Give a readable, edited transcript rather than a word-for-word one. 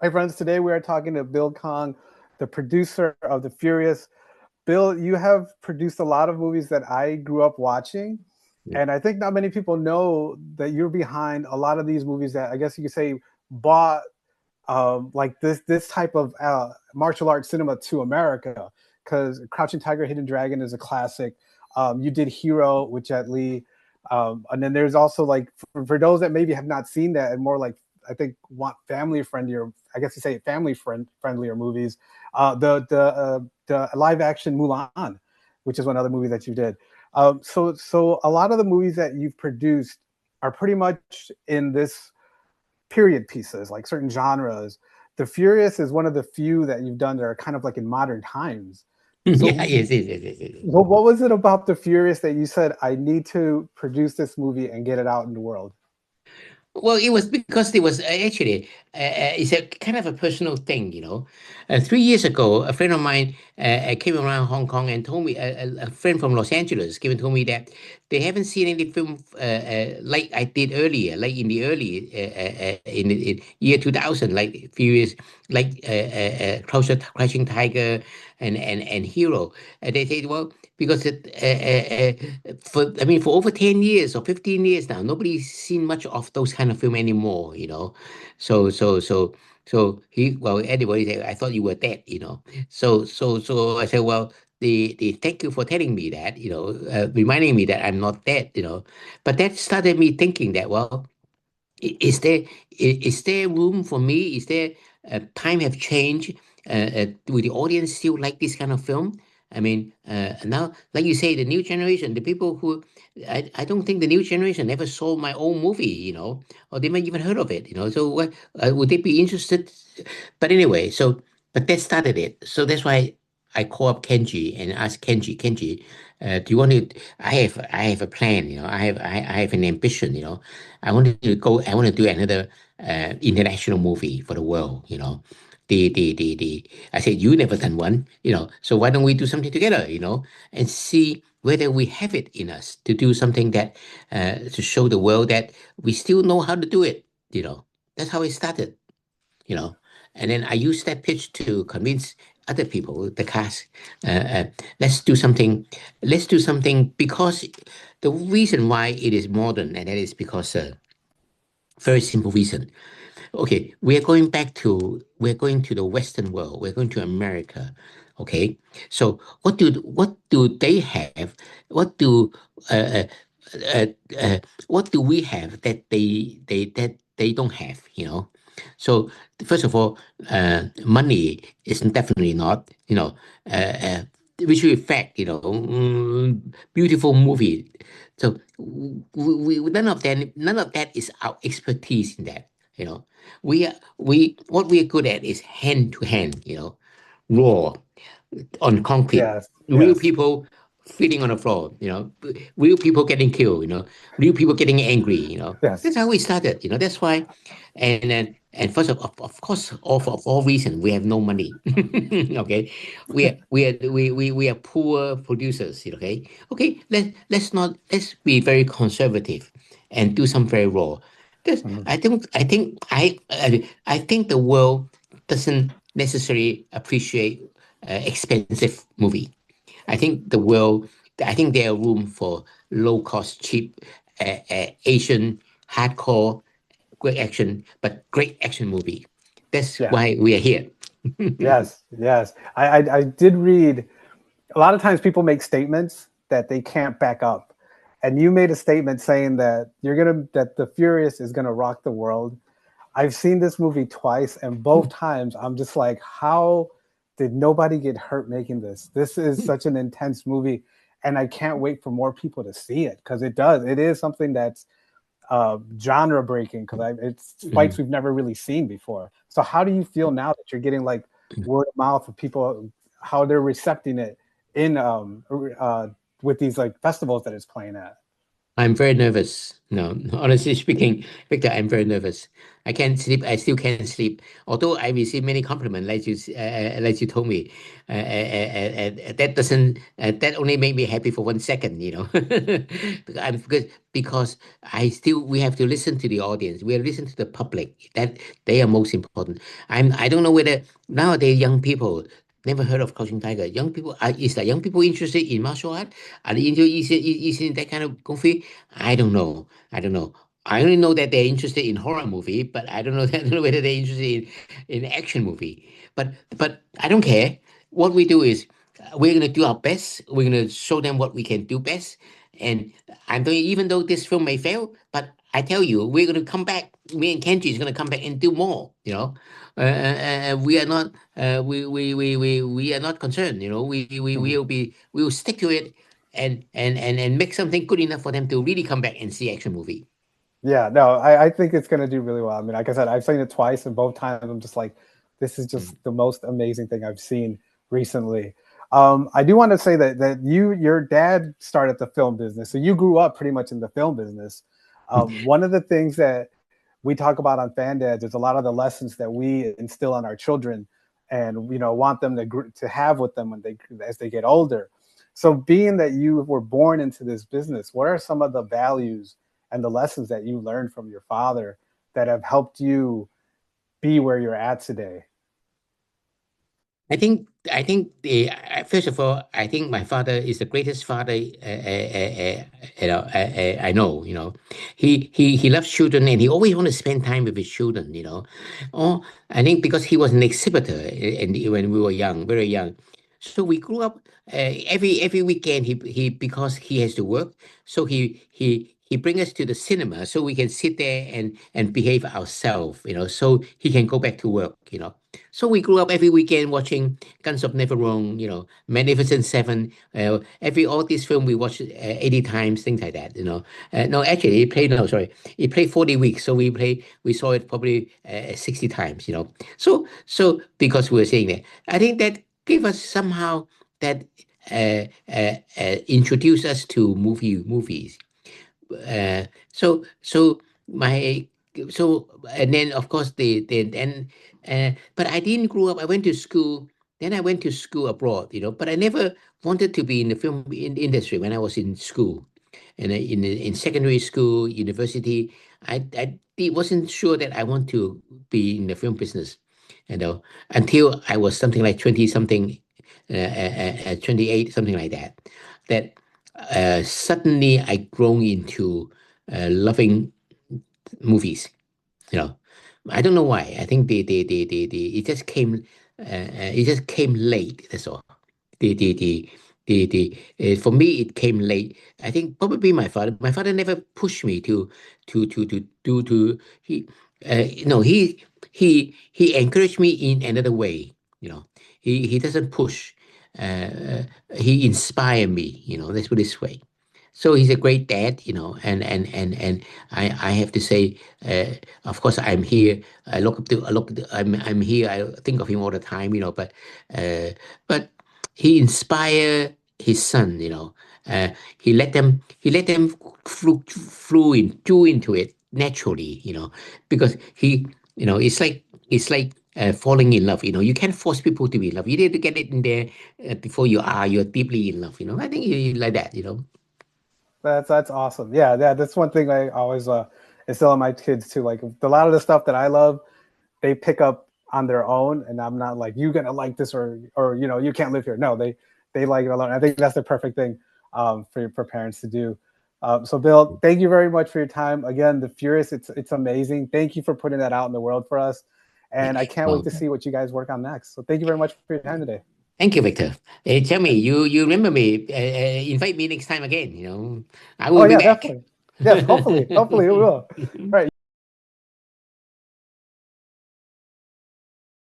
Hi, friends. Today we are talking to Bill Kong, the producer of The Furious. Bill, you have produced a lot of movies that I grew up watching. Yeah. And I think not many people know that you're behind a lot of these movies that I guess you could say brought like this type of martial arts cinema to America. Because Crouching Tiger, Hidden Dragon is a classic. You did Hero with Jet Li. And then there's also like for those that maybe have not seen that and more like I think want family friendlier, I guess you say friendlier movies. The live action Mulan, which is one other movie that you did. So a lot of the movies that you've produced are pretty much in this period pieces, like certain genres. The Furious is one of the few that you've done that are kind of like in modern times. Yeah, So yes, yes, yes, yes, yes. what was it about The Furious that you said I need to produce this movie and get it out in the world? Well, it was because it was actually it's a kind of a personal thing, you know. 3 years ago, a friend of mine came around Hong Kong and told me a friend from Los Angeles came and told me that they haven't seen any film like I did earlier, like in the early in year 2000, like Furious, like Crouching Tiger and Hero. And they said, well, because for I mean for over 10 years or 15 years now, nobody's seen much of those kind of film anymore, you know. So he well anybody said I thought you were dead, you know. So I said, well, the thank you for telling me that, you know, reminding me that I'm not dead, you know. But that started me thinking that, well, is there is there room for me? Is there time have changed? Will the audience still like this kind of film? I mean, now, like you say, the new generation, the people who I don't think the new generation ever saw my old movie, you know, or they might even heard of it, you know. So what would they be interested? But anyway, so but that started it. So that's why I call up Kenji and ask Kenji, do you want to? I have a plan, you know. I have an ambition, you know. I wanted to go. I want to do another international movie for the world. You know, the. I said you never done one. You know, so why don't we do something together? You know, and see whether we have it in us to do something that to show the world that we still know how to do it. You know, that's how it started. You know, and then I used that pitch to convince other people, the cast. Uh, uh, let's do something. Let's do something because the reason why it is modern, and that is because. Very simple reason. Okay, we're going to the Western world. We're going to America. Okay, so what do they have? What do uh, uh, uh, what do we have that they don't have? You know. So first of all, money is definitely not. You know, uh, uh, visual effect. You know, beautiful movie. So none of that is our expertise in that. You know, we what we are good at is hand to hand, you know, raw on concrete, Yes, real yes, people feeding on the floor, you know, real people getting killed, you know, real people getting angry, you know. yes. That's how we started, you know. That's why, and first of course, of all reasons, we have no money. Okay, we are poor producers. Okay, okay. Let's be very conservative and do some very raw. This, Mhm. I think the world doesn't necessarily appreciate expensive movie. I think there are room for low cost, cheap, Asian hardcore, great action, but great action movie. That's Yeah, why we are here. yes, yes. I did read a lot of times people make statements that they can't back up. And you made a statement saying that that the Furious is gonna rock the world. I've seen this movie twice, and both times I'm just like, how did nobody get hurt making this? This is such an intense movie, and I can't wait for more people to see it because it does. It is something that's genre breaking because it's fights Mm. we've never really seen before. So how do you feel now that you're getting like word of mouth of people how they're recepting it in with these like festivals that it's playing at? I'm very nervous. No, honestly speaking, Victor, I'm very nervous. I can't sleep. I still can't sleep. Although I receive many compliments, like you told me, that doesn't. That only made me happy for 1 second. Because we have to listen to the audience. We have to listen to the public. That they are most important. I don't know whether nowadays young people never heard of Crouching Tiger. Young people is that young people interested in martial art? Are they interested in that kind of kung fu? I don't know. I don't know. I only know that they're interested in horror movie, but I don't know. I don't know whether they're interested in action movie. But I don't care. What we do is we're gonna do our best. We're gonna show them what we can do best. And I'm doing, even though this film may fail, but I tell you, we're gonna come back. Me and Kenji is gonna come back and do more. We are not. We are not concerned. We will stick to it and make something good enough for them to really come back and see action movie. Yeah, no, I think it's going to do really well. I mean, like I said, I've seen it twice, and both times I'm just like, this is just the most amazing thing I've seen recently. I do want to say that your dad started the film business, so you grew up pretty much in the film business. One of the things that we talk about on Fan Dads is a lot of the lessons that we instill on our children, and want them to have with them as they get older. So, being that you were born into this business, what are some of the values and the lessons that you learned from your father that have helped you be where you're at today? I think first of all, I think my father is the greatest father I know. He loves children and he always want to spend time with his children. Or I think because he was an exhibitor and when we were young, very young, so we grew up every weekend. He because he has to work, so he bring us to the cinema so we can sit there and behave ourselves. So he can go back to work. So we grew up every weekend watching Guns of Navarone, Magnificent Seven, all these film we watched 80 times, things like that. No, actually, it played 40 weeks, so we saw it probably 60 times. So because we were saying that, I think that gave us somehow that introduced us to movies. uh, so my and then of course but I didn't grow up. I went to school. Then I went to school abroad. But I never wanted to be in the film industry when I was in school, and in secondary school, university. Wasn't sure that I want to be in the film business, until I was something like 20 something, 28, something like that. That suddenly I grown into loving movies. You know, I don't know why. I think it just came late. That's all. For me it came late. I think probably my father. My father never pushed me to do to he no he encouraged me in another way. He doesn't push. He inspired me. Let's put it this way. So he's a great dad, and I have to say, of course, I'm here. I'm here. I think of him all the time, but he inspired his son. He let them flew into it naturally. Because it's like falling in love. You can't force people to be in love. You need to get it in there before you're deeply in love. I think like that. That's awesome. Yeah, that's one thing I always instill on my kids too. Like a lot of the stuff that I love, they pick up on their own, and I'm not like, you gonna like this, or you can't live here. No, they like it alone. I think that's the perfect thing for parents to do. So Bill, thank you very much for your time. Again, The Furious, it's amazing. Thank you for putting that out in the world for us, and I can't wait to see what you guys work on next. So thank you very much for your time today. Thank you, Victor. Tell me, you remember me? Invite me next time again. I will Oh be yeah, back. definitely. Yes, hopefully it will. All right.